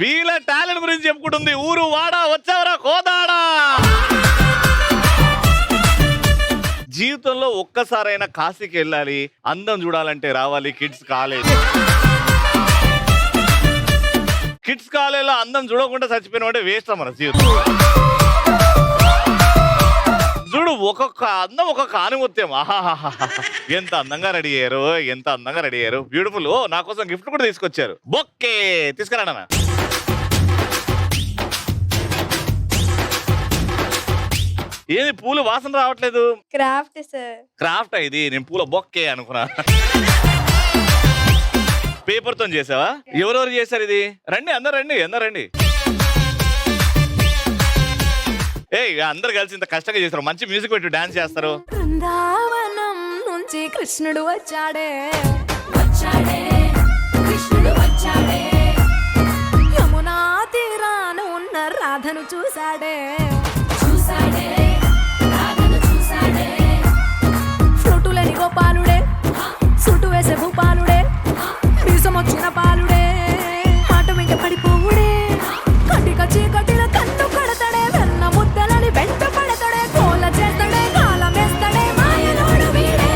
వీళ్ళ టాలెంట్ గురించి చెప్పుకుంటుంది. ఊరు వాడ వచ్చావరా కోదాడా. జీవితంలో ఒక్కసారైనా కాశీకి వెళ్ళాలి, అందం చూడాలంటే రావాలి కిడ్స్ కాలేజ్. కిడ్స్ కాలేజ్లో అందం చూడకుండా చచ్చిపోయిన అంటే వేస్ట్ మన జీవితం. చూడు ఒక్కొక్క అందం ఒక్కొక్క ఆనుమత్యం. ఎంత అందంగా రెడీ అయ్యారు, ఎంత అందంగా రెడీ అయ్యారు. బ్యూటిఫుల్. ఓ నా కోసం గిఫ్ట్ కూడా తీసుకొచ్చారు. బొక్కే తీసుకురాడనా. ఏది పూలు వాసన రావట్లేదు? Craft sir. క్రాఫ్ట్ ఇది? నేను పూల బొక్కే అనుకున్నా. పేపర్ తో చేసావా? ఎవరెవరు చేశారు ఇది? రండి అందరు రండి, అందరు రండి. ఏ అందరు కలిసి ఇంత కష్టంగా చేస్తారు. మంచి మ్యూజిక్ పెట్టి డాన్స్ చేస్తారు. బృందావనం నుంచి కృష్ణుడు వచ్చాడే, వచ్చాడే కృష్ణుడు వచ్చాడే. యమునా తీరాన ఉన్న రాధను చూసాడే, చూసాడే రాధను చూసాడే. ఫ్రూటులని గోపాలుడే, సుటు వేసే భూపాలుడే, మీసం వచ్చిన పాలుడే, మాట వెంట పడిపోవుడే. కటిక చీకటిన కన్ను కడతాడే, వెన్న ముద్దలని వెంట పడతాడే, కోల చేస్తాడే, కాలం వేస్తాడే, మాయలోడు వీడే.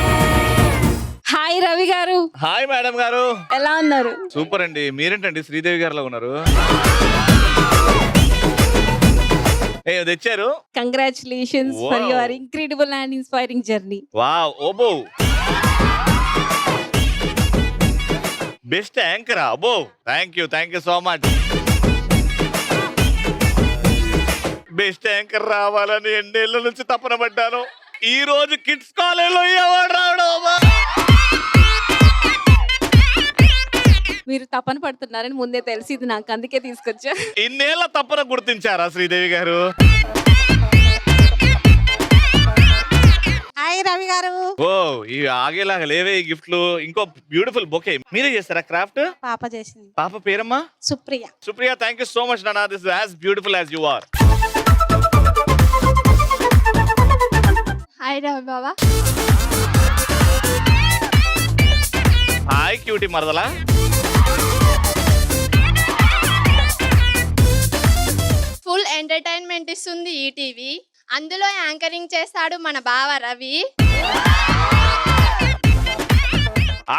హాయ్ రవి గారు. హాయ్ మేడం గారు, ఎలా ఉన్నారు? సూపర్ అండి. మీరేంటండి శ్రీదేవి గారిలో ఉన్నారు? ఏ తెచ్చారు? Congratulations for your incredible and inspiring journey. Wow, ఓబో బెస్ట్ యాంకర్. అబ్బో thank you so much. Best anchor రావాలని ఎన్నేళ్ల నుంచి తపన పడ్డాను. ఈ రోజు కిడ్స్ కాలేజ్ లో అవార్డు రావడం. మీరు తపన పడుతున్నారని ముందే తెలిసింది నాకు, అందుకే తీసుకొచ్చా. ఇన్నేళ్ల తపన గుర్తించారా శ్రీదేవి గారు? హాయ్ రవి గారు. ఓ ఇవి ఆగేలాగా లేవే ఈ గిఫ్ట్లు. ఇంకో బ్యూటిఫుల్ బొకే మీరే చేస్తారా క్రాఫ్ట్? పాప చేసింది. పాప పేరమ్మా? Supriya. Supriya, thank you so much నానా. This is as beautiful as you are. Hi Ravi బాబా. హాయ్ క్యూటీ మరదలా. ఫుల్ ఎంటర్టైన్మెంట్ ఇస్తుంది ఈటీవీ. అందులో యాంకరింగ్ చేస్తాడు మన బావ రవి.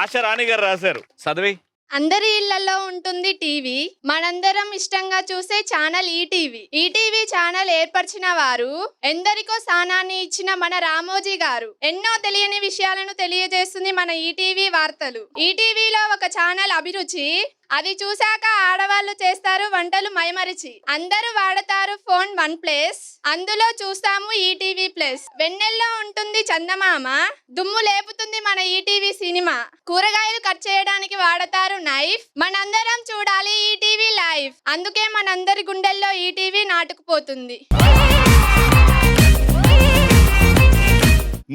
ఆశా రాణి గారు రాశారు, చదివి. అందరి ఇళ్లలో ఉంటుంది టీవీ, మనందరం ఇష్టంగా చూసే ఛానల్ ఈటీవీ. ఈటీవీ ఛానల్ ఏర్పరిచిన వారు, ఎందరికో స్థానాన్ని ఇచ్చిన మన రామోజీ గారు. ఎన్నో తెలియని విషయాలను తెలియజేస్తుంది మన ఈటీవీ వార్తలు. ఈటీవీలో ఒక ఛానల్ అభిరుచి, అది చూశాక ఆడవాళ్ళు చేస్తారు వంటలు మైమరిచి. అందరూ వాడతారు ఫోన్ OnePlus, అందులో చూస్తాము ఈటీవీ ప్లస్. వెన్నెల్లో ఉంటుంది చందమామ, దుమ్ము లేపుతుంది మన ఈటీవీ సినిమా. కూరగాయలు కట్ చేయడానికి వాడతారు నైఫ్, మనందరం చూడాలి ఈటీవీ లైవ్. అందుకే మనందరి గుండెల్లో ఈటీవీ నాటుకుపోతుంది.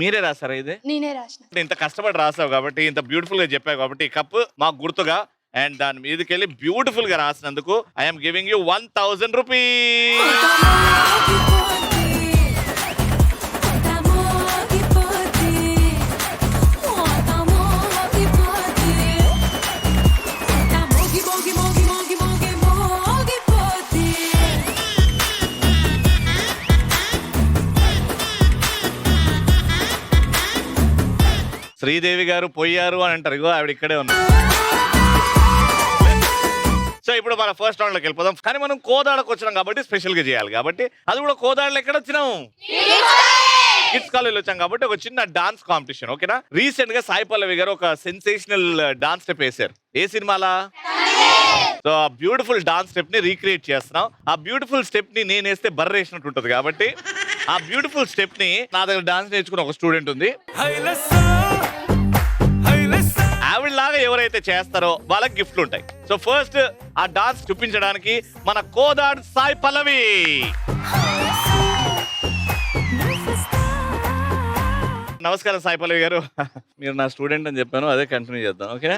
మీరే రాసారా ఇది? నేనే రాసిన. ఇంత కష్టపడి రాసావు కాబట్టి, ఇంత బ్యూటిఫుల్ గా చెప్పావు కాబట్టి, ఈ కప్పు మాకు గుర్తుగా అండ్ దాని మీదకి వెళ్ళి బ్యూటిఫుల్ గా రాసినందుకు I'm giving you 1000 rupees. Sridevi గారు పోయారు అని అంటారు. ఇగో ఆవిడ ఇక్కడే ఉన్నారు. సో ఇప్పుడు మన ఫస్ట్ రౌండ్ లోకి వెళ్ళిపోదాం. కానీ మనం కోదాడకు వచ్చినాం కాబట్టి స్పెషల్ గా చేయాలి కాబట్టి, అది కూడా కోదాడలో ఎక్కడ వచ్చినాం? కిడ్స్ కాలేజ్ వచ్చాం కాబట్టి ఒక చిన్న డాన్స్ కాంపిటీషన్. ఓకేనా? రీసెంట్ గా సాయి పల్లవి గారు ఒక సెన్సేషనల్ డాన్స్ స్టెప్ వేశారు. ఏ సినిమాలా? సో ఆ బ్యూటిఫుల్ డాన్స్ స్టెప్ ని రీక్రియేట్ చేస్తున్నాం. ఆ బ్యూటిఫుల్ స్టెప్ ని నేను వేస్తే బర్ర వేసినట్టు ఉంటుంది కాబట్టి, ఆ బ్యూటిఫుల్ స్టెప్ ని నా దగ్గర డాన్స్ నేర్చుకున్న ఒక స్టూడెంట్ ఉంది. ఆవిడ లాగా ఎవరైతే చేస్తారో వాళ్ళకి గిఫ్ట్లు ఉంటాయి. సో ఫస్ట్ ఆ డాన్స్ చూపించడానికి మన కోదాడ్ సాయి పల్లవి. నమస్కారం సాయి పల్లవి గారు. మీరు నా స్టూడెంట్ అని చెప్పాను, అదే కంటిన్యూ చేద్దాం. ఓకే?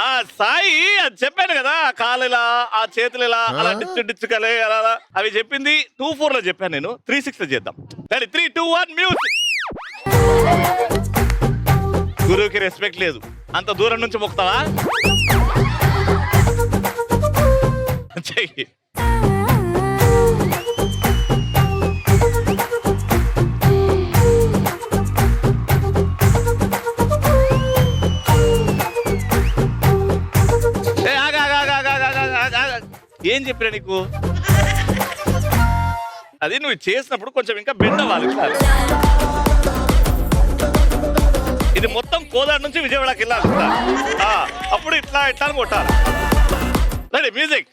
ఆ సాయి అది చెప్పాను కదా, కాలు ఇలా, ఆ చేతులు ఇలా, అలా డిచ్చుకలే అలా, అవి చెప్పింది 2-4 లో చెప్పాను నేను. 3-6 లో చేద్దాం. 3, 2, 1 మ్యూజిక్. గురువుకి రెస్పెక్ట్ లేదు, అంత దూరం నుంచి మొక్కుతావా? చెయ్యి. ఏ, ఆగు, ఆగు, ఆగు, ఆగు, ఆగు, ఆగు, ఆగు, ఆగు. ఏం చెప్పినా నీకు? అది నువ్వు చేసినప్పుడు కొంచెం ఇంకా బెండ్ అవ్వాలి. ఇది మొత్తం కోదాడ నుంచి విజయవాడకి వెళ్ళాలి. అప్పుడు ఇట్లా ఇట్లా అని కొట్టాలి. Ready, music.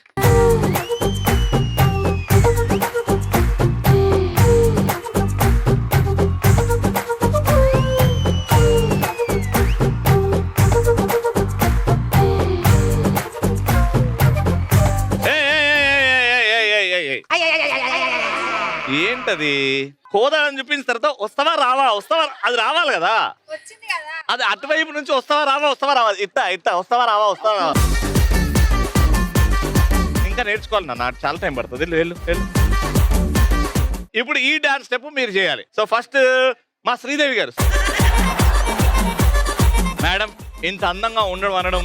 ఏంటది? కోదాడని చూపించిన తర్వాత వస్తావా రావా వస్తావా, అది రావాలి కదా. అది అటువైపు నుంచి వస్తావా రావా ఇట్లా ఇట్లా వస్తావా రావా. ఇంకా నేర్చుకోవాలి నాకు చాలా టైం పడుతుంది. వెళ్ళు. ఇప్పుడు ఈ డాన్స్ స్టెప్ మీరు చేయాలి. సో ఫస్ట్ మా శ్రీదేవి గారు. మేడం, ఇంత అందంగా ఉండడం అనడం.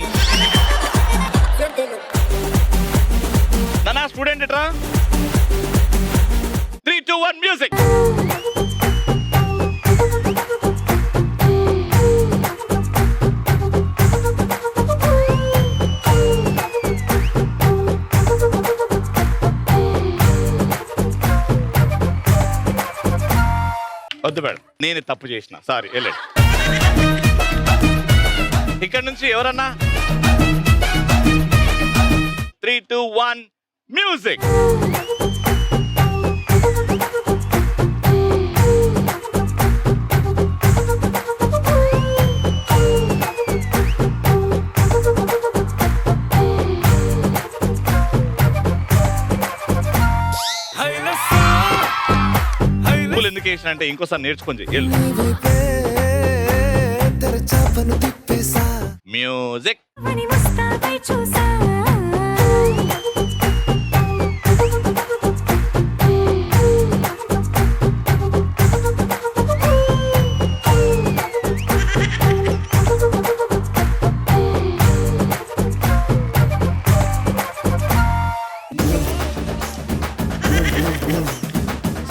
నా స్టూడెంట్ ఎట్రా. 3, 2, 1 మ్యూజిక్. వద్దు మేడం, నేను తప్పు చేసిన, సారీ. వెళ్ళండి. ఇక్కడ నుంచి ఎవరన్నా 3, 2, 1 మ్యూజిక్. ఎందుకు వేసిన అంటే ఇంకోసారి నేర్చుకొని మ్యూజిక్.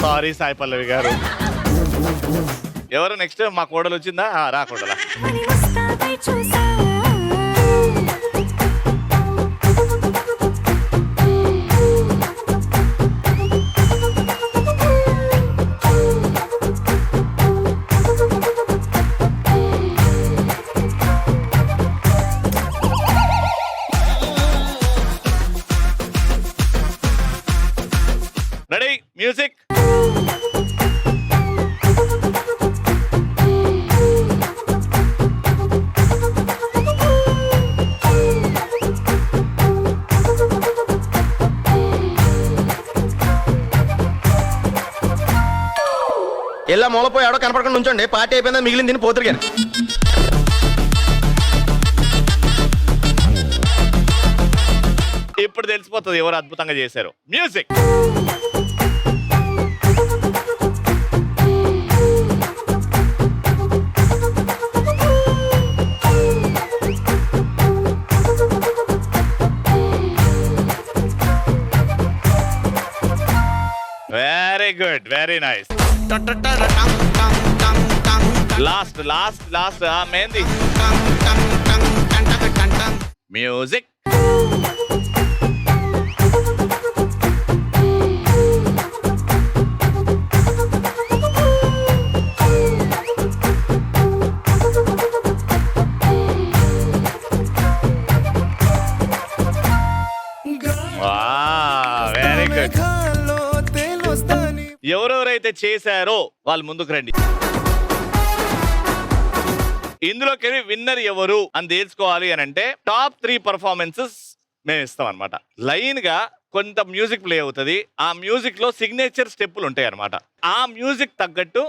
సారీ సాయి పల్లవి గారు. ఎవరు నెక్స్ట్? మా కోడలు వచ్చిందా? రా కోడలా. Ready, music. ఇలా మూలపోయి ఎవడో కనపడకుండా ఉంచండి. పార్టీ అయిపోయిందా మిగిలింది తిని పోతురు కానీ. ఇప్పుడు తెలిసిపోతుంది ఎవరు అద్భుతంగా చేశారు. Music. Very good, very nice. Last mehndi. Music. Very good. ఎవరెవరైతే చేశారో వాళ్ళు ముందుకు రండి. ఇందులోకి విన్నర్ ఎవరు అని తెలుసుకోవాలి అని అంటే టాప్ 3 పర్ఫార్మెన్సెస్ మేము ఇస్తాం అనమాట. లైన్ గా కొంత మ్యూజిక్ ప్లే అవుతుంది. ఆ మ్యూజిక్ లో సిగ్నేచర్ స్టెప్పులు ఉంటాయి అనమాట. ఆ మ్యూజిక్ తగ్గట్టు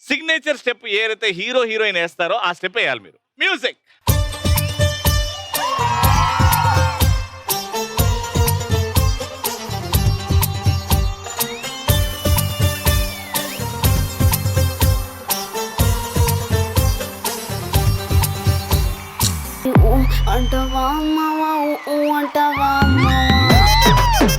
సిగ్నేచర్ స్టెప్ ఏదైతే హీరో హీరోయిన్ వేస్తారో ఆ స్టెప్ వేయాలి మీరు. మ్యూజిక్. అంటవా మావా అంటవా మావా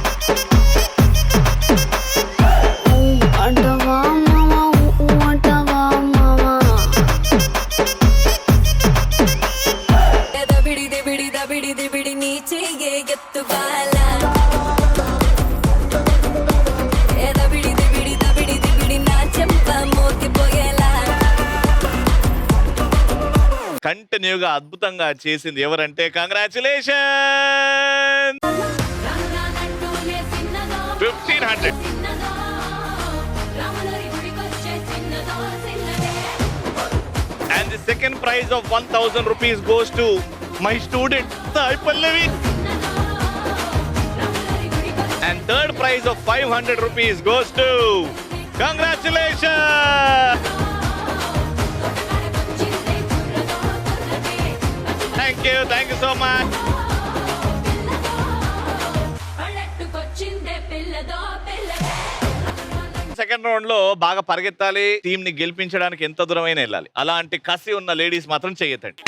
దిబిడి దిబిడి నీ చెయ్యే ఎత్తువాల దబిడి దిబిడి దబిడి దిబిడి నా చెంప మోగిపోయేలా కంటిన్యూగా అద్భుతంగా చేసింది ఎవరంటే congratulation 1500. And the second prize of 1000 rupees goes to my student Sai Pallavi. And third prize of 500 rupees goes to congratulations. Thank you so much. Second round లో బాగా పరిగెత్తాలి, టీం ని గెలిపించడానికి ఎంత దూరమైనా వెళ్ళాలి. అలాంటి కసి ఉన్న లేడీస్ మాత్రం చెయ్యతండి.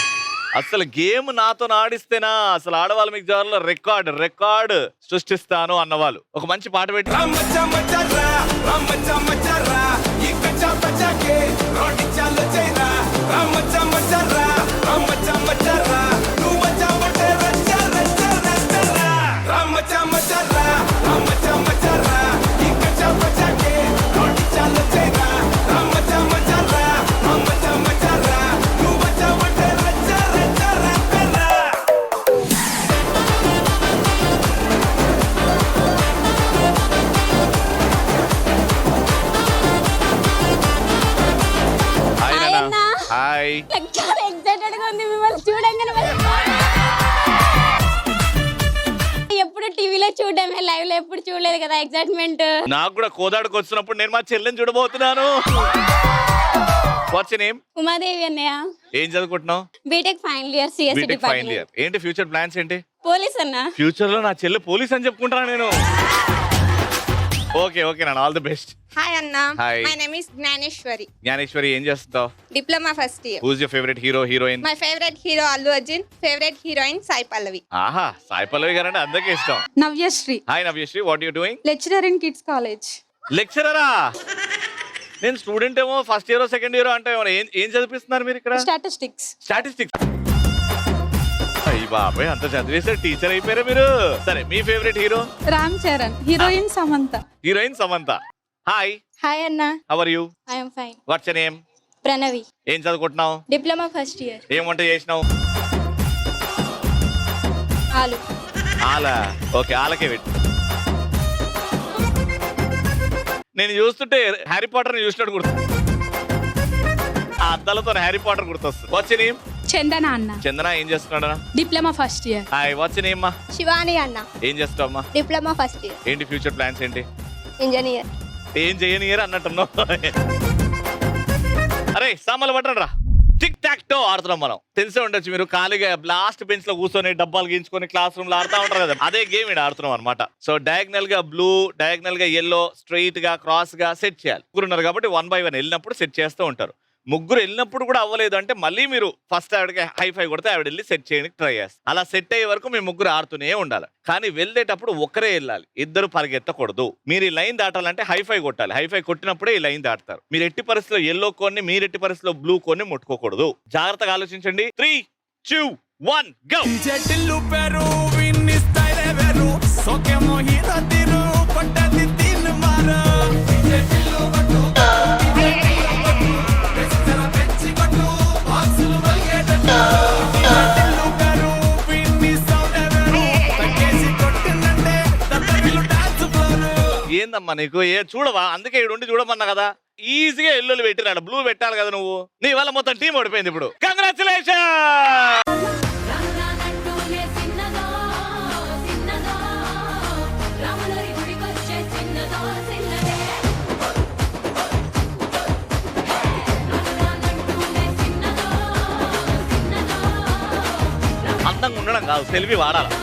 అసలు గేమ్ నాతో ఆడిస్తేనా అసలు ఆడవాళ్ళ మీకు జార్లో రికార్డ్ సృష్టిస్తాను అన్నవాళ్ళు ఒక మంచి పాట పెట్టి హాయ్. చాలా ఎక్సైటెడ్ గా ఉంది మిమ్మల్ని చూడంగానే. ఎప్పుడు టీవీలో చూడడమే, లైవ్ లో ఎప్పుడు చూడలేదు కదా, ఎక్సైట్మెంట్. నాకు కూడా కోదాడకు వచ్చినప్పుడు నేను మా చెల్లెని చూడబోతున్నాను. Watts your name? ఉమాదేవి అన్నయ్య. ఏం చదువుకుంటున్నావు? BTech final year CSC BTech final department. Year. ఏంటి ఫ్యూచర్ ప్లాన్స్ ఏంటి? పోలీస్ అన్న. ఫ్యూచర్ లో నా చెల్లె పోలీస్ అని చెప్పుకుంటాను నేను. ఓకే నాన్న, ఆల్ ది బెస్ట్. హాయ్ అన్న. Hi. My name is Gnaneshwari. Gnaneshwari ఏం చేస్తావు? Diploma first year. Who's your favourite hero heroine? My favourite hero Allu Arjun, favourite heroine Sai Pallavi. ఆహా, సాయి పల్లవి గారంటే అందరికీ ఇష్టం. Navyasri, hi Navyasri, what you doing? Lecturer in kids college. లెక్చరరా? నేను స్టూడెంట్ ఏమో, ఫస్ట్ ఇయర్ సెకండ్ ఇయర్ అంటే ఏం చదివిస్తున్నారు మీరు ఇక్కడ? స్టాటిస్టిక్స్. అయ్యి బాబాయ్, అంత చదివేసారు, టీచర్ అయిపోయారా మీరు? సరే, మీ favourite hero? Ram Charan. Heroine Samantha. Heroine Samantha. Hi. Hi అన్న. How are you? I am fine. What's your name? Pranavi. ఏం చదువుకుంటున్నావు? Diploma first year. ఏం వంట చేసినావు? ఆలు. ఆలా? ఓకే, ఆలకే పెట్టు. నేను చూస్తుంటే హ్యారీ పాటర్ ని చూసినట్టు గుర్తు, ఆ అద్దాలతో హ్యారీ పాటర్ గుర్తొస్తుంది. What's your name? చందన అన్న. చందన ఏం చేస్తున్నాడు? Diploma first year. Hi, what's your name మా? శివాని అన్న. ఏం చేస్తావు అమ్మా? Diploma first year. ఏంటి ఫ్యూచర్ ప్లాన్స్ ఏంటి? ఇంజనీర్. ఏం చేయనియర్ అన్నట్టున్నావు. అరే సామాన్లు పట్టండి రా. టిక్ టాక్ టో ఆడుతున్నాం మనం. తెలిసే ఉండొచ్చు మీరు, ఖాళీగా లాస్ట్ బెంచ్ లో కూర్చొని డబ్బాలు గీంచుకొని క్లాస్ రూమ్ లో ఆడుతూ ఉంటారు కదా, అదే గేమ్ ఇక్కడ ఆడుతున్నాం అనమాట. సో డయాగ్నల్ గా బ్లూ, డయాగ్నల్ గా ఎల్లో, స్ట్రైట్ గా క్రాస్ గా సెట్ చేయాలి. ముగ్గురు ఉన్నారు కాబట్టి 1 by 1 వెళ్ళినప్పుడు సెట్ చేస్తూ ఉంటారు. ముగ్గురు వెళ్ళినప్పుడు కూడా అవ్వలేదు అంటే మళ్ళీ మీరు ఫస్ట్ ఆవిడకి హై-ఫై కొడితే ఆవిడ వెళ్ళి సెట్ చేయడానికి ట్రై చేస్తారు. అలా సెట్ అయ్యే వరకు మీ ముగ్గురు ఆడుతూనే ఉండాలి. కానీ వెళ్ళేటప్పుడు ఒక్కరే వెళ్ళాలి, ఇద్దరు పరిగెత్తకూడదు. మీరు ఈ లైన్ దాటాలంటే హై-ఫై కొట్టాలి. హై-ఫై కొట్టినప్పుడే ఈ లైన్ దాటుతారు. మీరు ఎట్టి పరిస్థితిలో ఎల్లో కోన్ని, మీరు ఎట్టి పరిస్థితిలో బ్లూ కోన్ని ముట్టుకోకూడదు. జాగ్రత్తగా ఆలోచించండి. 3, 2, 1 గో. ఏందమ్మా నీకు, చూడవా? అందుకే ఇక్కడ ఉండి చూడమన్నా కదా. ఈజీగా ఎల్లులు పెట్టినాడు, బ్లూ పెట్టాలి కదా నువ్వు. నీ వల్ల మొత్తం టీం ఓడిపోయింది ఇప్పుడు. కంగ్రాచులేషన్. అందంగా ఉండడం కాదు, సెల్ఫీ వాడాలి.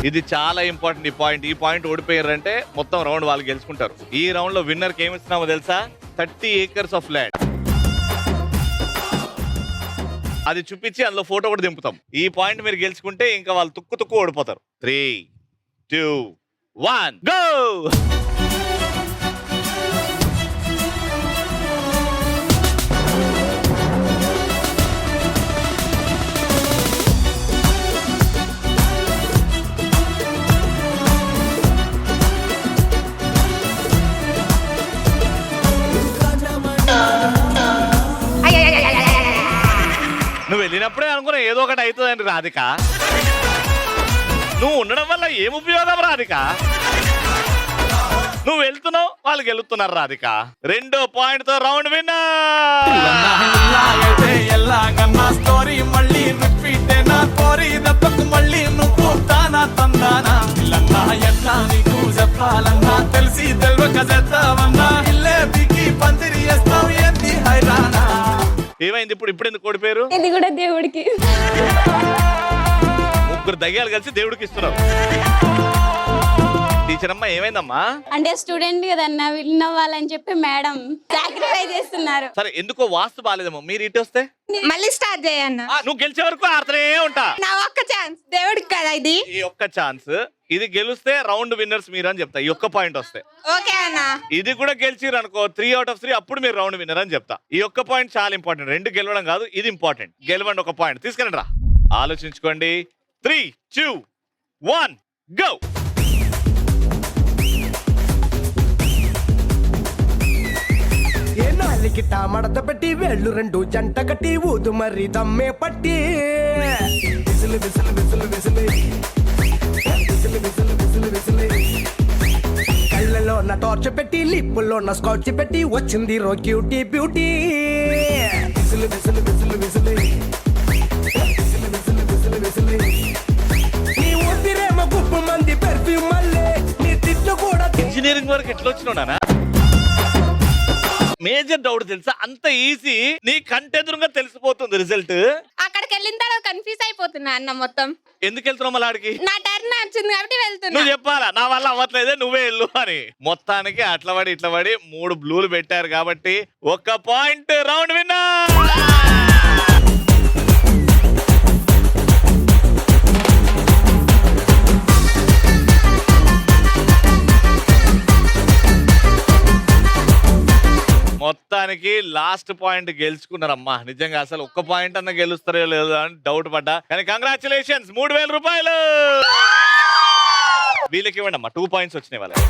ఇది చాలా ఇంపార్టెంట్. ఈ పాయింట్ ఓడిపోయారంటే మొత్తం రౌండ్ వాళ్ళు గెలుచుకుంటారు. ఈ రౌండ్ లో విన్నర్ కి ఏమి ఇస్తున్నామో తెలుసా? 30 acres ఆఫ్ ల్యాండ్. అది చూపించి అందులో ఫోటో కూడా దింపుతాం. ఈ పాయింట్ మీరు గెలుచుకుంటే ఇంకా వాళ్ళు తుక్కు ఓడిపోతారు. 3, 2, 1 గో. ఏదో ఒకటి అవుతుందండి రాధిక. నువ్వు ఉండడం వల్ల ఏం ఉపయోగం రాధిక? నువ్వు వెళ్తున్నావు, వాళ్ళు గెలుతున్నారు రాధిక. 2 పాయింట్ తో రౌండ్ విన్నర్. ఎల్లాగన్నా స్టోరీ మళ్ళీ రిపీట్ నా కోరి దెబ్బకు మళ్ళీ నువ్వు తానా తందానా పిల్లన్నా ఎట్లా నీకు చెప్పాలన్నా తెలిసి తెలియక చేస్తావన్నా ఇల్లే బిగి పందిరి వేస్తావు ఏంది హైరానా. ఏమైంది ఇప్పుడు ఎందుకు ఓడిపోయారు? ఇది కూడా దేవుడికి. ముగ్గురు దయ్యాలు కలిసి దేవుడికి ఇస్తున్నారు. టీచర్ అమ్మా ఏమైందమ్మా? అంటే స్టూడెంట్ కదన్నా, విన్ అవ్వాలని చెప్పి మేడం సాక్రిఫైస్ చేస్తున్నారు. సరే, ఎందుకో వాస్తు బాలేదేమో. మీరు ఇటు వస్తే మళ్ళీ స్టార్ట్ చేయన్నా. నువ్వు గెలిచే వరకు ఆడుతూనే ఉంటా. నా ఒక్క ఛాన్స్ దేవుడికి కదా ఇది. ఈ ఒక్క ఛాన్స్, ఇది గెలిస్తే రౌండ్ విన్నర్స్ మీరు అని చెప్తా. ఈ ఒక్క పాయింట్ వస్తే ఓకే అన్నా. ఇది కూడా గెలిచిరు అనుకో 3 out of 3, అప్పుడు మీరు రౌండ్ విన్నర్ అని చెప్తా. ఈ ఒక్క పాయింట్ చాలా ఇంపార్టెంట్. 2 గెలవడం కాదు, ఇది ఇంపార్టెంట్. గెలవండి, ఒక పాయింట్ తీసుకెళ్ళండి రా. ఆలోచించుకోండి. 3, 2, 1 గో. ఏ నాలికిట మడత పెట్టి వేళ్ళు 2 జంట కట్టి ఊదు మరి దమ్మే పట్టి విసులు విసులు విసులు విసులు విసులు విసులు విసులు విసులు కళ్ళలో నా టార్చ్ పెట్టి లిప్పుల్లో నా స్కాచ్ పెట్టి వచ్చింది రో క్యూటీ బ్యూటీ విసులు విసులు విసులు విసులు విసులు విసులు విసులు విసులు నీ ఊపిరేమో గుప్పు మంది పెర్ఫ్యూమ్ మళ్ళీ నీ తిట్లు కూడా ఇంజనీరింగ్ వరకు ఎట్లా వచ్చినా? మేజర్ డౌట్ తెలుసా? అంత ఈజీ, నీ కంటెదురుగా తెలిసిపోతుంది రిజల్ట్. అక్కడికి వెళ్ళిన తర్వాత కన్ఫ్యూజ్ అయిపోతున్నా అన్న మొత్తం. ఎందుకు వెళ్తున్నావు మళ్ళీ ఆడికి? నా టర్న్ వచ్చింది కాబట్టి వెళ్తున్నా. నువ్వు చెప్పాలా నా వల్ల అవ్వట్లేదే, నువ్వే వెళ్ళు అని. మొత్తానికి అట్లా పడి ఇట్లా పడి 3 బ్లూలు పెట్టారు కాబట్టి 1 పాయింట్, రౌండ్ విన్నర్. మొత్తానికి లాస్ట్ పాయింట్ గెలుచుకున్నారమ్మా. నిజంగా అసలు 1 పాయింట్ అన్న గెలుస్తారో లేదో అని డౌట్ పడ్డా. కానీ కంగ్రాచులేషన్స్, 3000 రూపాయలు వీళ్ళకి ఇవ్వండి అమ్మా. 2 పాయింట్స్ వచ్చినాయి వాళ్ళకి.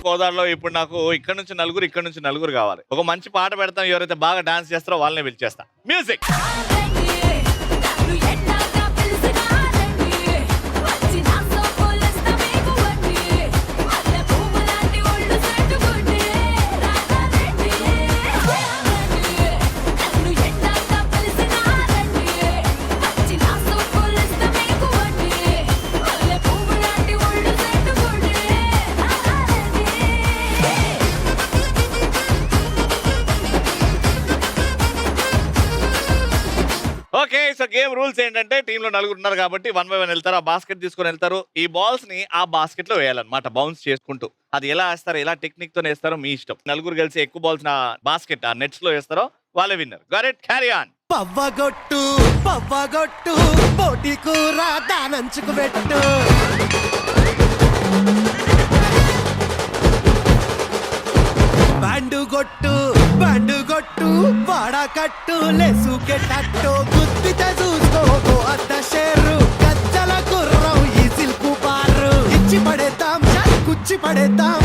కోదాడలో ఇప్పుడు నాకు ఇక్కడ నుంచి నలుగురు కావాలి. ఒక మంచి పాట పెడతాం, ఎవరైతే బాగా డాన్స్ చేస్తారో వాళ్ళనే పిలిచేస్తా. Music. Okay, so game rules ఏంటంటే టీమ్ లో 4 ఉన్నారు కాబట్టి 1 by 1 వెళ్తారు. ఆ బాస్కెట్ తీసుకొని వెళ్తారు. ఈ బాల్స్ ని ఆ బాస్కెట్ లో వేయాలన్నమాట, బౌన్స్ చేసుకుంటూ. అది ఎలా వేస్తారో, ఎలా టెక్నిక్ తో వేస్తారో మీ ఇష్టం. 4 కలిసి ఎక్కువ బాల్స్ నా బాస్కెట్ ఆ నెట్స్ లో వేస్తారో వాళ్ళే winner. Got it, carry on. పవ్వగొట్టు పవ్వగొట్టు పోటీ కూర దానంచుకు పెట్టు బండుగొట్టు వాడకట్టు లెసుకెట్టట్టు గుద్దితే చూసుకో అద్ద షేరు గజ్జల గుర్రం ఈ సిల్కు బారు ఇచ్చి పడేద్దాం కుచ్చి పడేద్దాం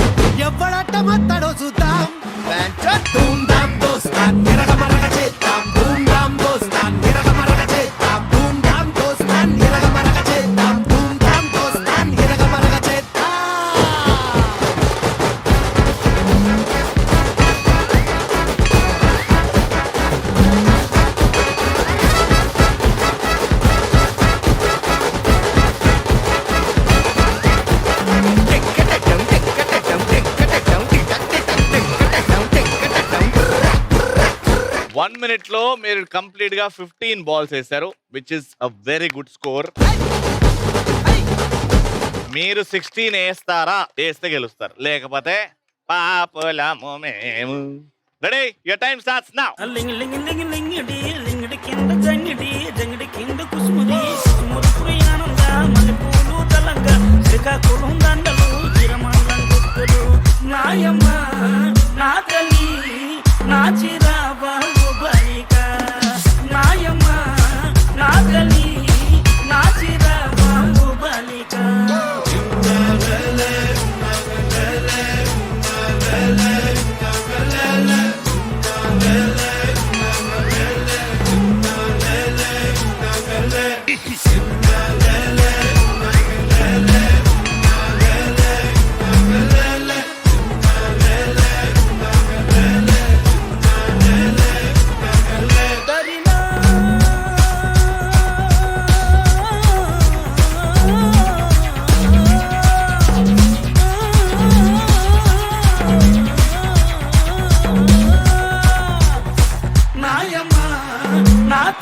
ఎవడట్ట మత్తడో చూద్దాం ధూమ్ ధామ్ దోస్తాన్ నిరగమరగ చేద్దాం ధూమ్ ధామ్ దోస్తాన్ నిరగమరగ చేద్దాం ధూమ్ ధామ్ దోస్తాన్ నిరగమరగ చేద్దాం ధూమ్ ధామ్ దోస్తాన్ నిరగమరగ చేద్దాం. వన్ మినిట్ లో మీరు కంప్లీట్ గా 15 బాల్స్ వేశారు, which is a very good score. మీరు 16 వేస్తారా? వేస్తే గెలుస్తారు, లేకపోతే పాపలము మేము. Ready, your time starts now. లింగ్ లింగ్ లింగ్ లింగ్ డి లింగడి కింద జంగిడి జంగిడి కింద కుసుముడి కుసుముడి ప్రయాణంగా మల్లెపూలు తలంగా శ్రీకాకుళం దండలు చిరమల్లం గుర్తులు నాయమ్మ నా తల్లి నా చిరాబాబు బలిక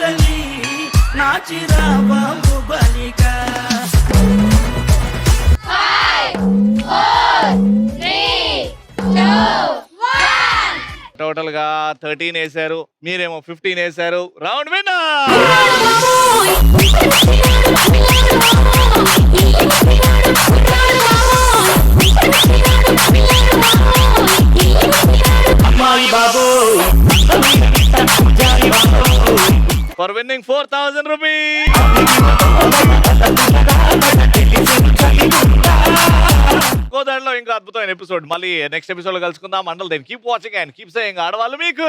తల్లి నాచిరా బాబు బాలిక టోటల్ గా 13 వేశారు, మీరేమో 15 వేశారు. Round winner. For winning 4,000 rupees. కోదాడలో ఇంకా అద్భుతమైన ఎపిసోడ్. మళ్ళీ నెక్స్ట్ ఎపిసోడ్ లో కలుసుకుందాం. Until then keep watching and keep saying ఆడవాళ్ళు మీకు